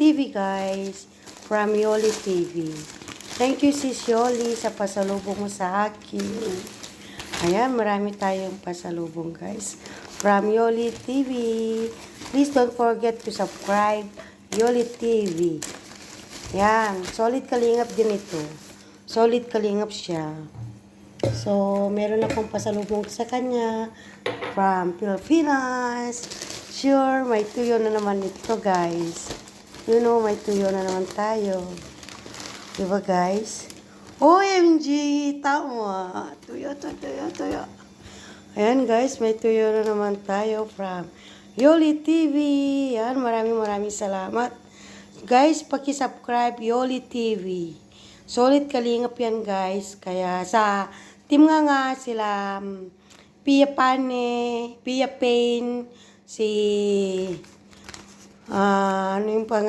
TV guys. From Yoli TV. Thank you sis Yoli sa pasalubong mo sa akin. Ayan, marami tayong pasalubong guys. From Yoli TV. Please don't forget to subscribe Yoli TV. Yan, solid kalingap din ito. Solid kalingap siya. So, meron akong pasalubong sa kanya from Pilipinas. Sure, may tuyo na naman ito, guys. You know, may tuyo na naman tayo. Diba, guys? OMG! Tama! Tuyo. Ayan, guys, may tuyo na naman tayo from Yoli TV. Yan, maraming salamat. Guys, paki-subscribe Yoli TV. Solid kalingap yan, guys. Kaya sa team nga sila Pia Pane, Pia Pain, si ano yung pangalan?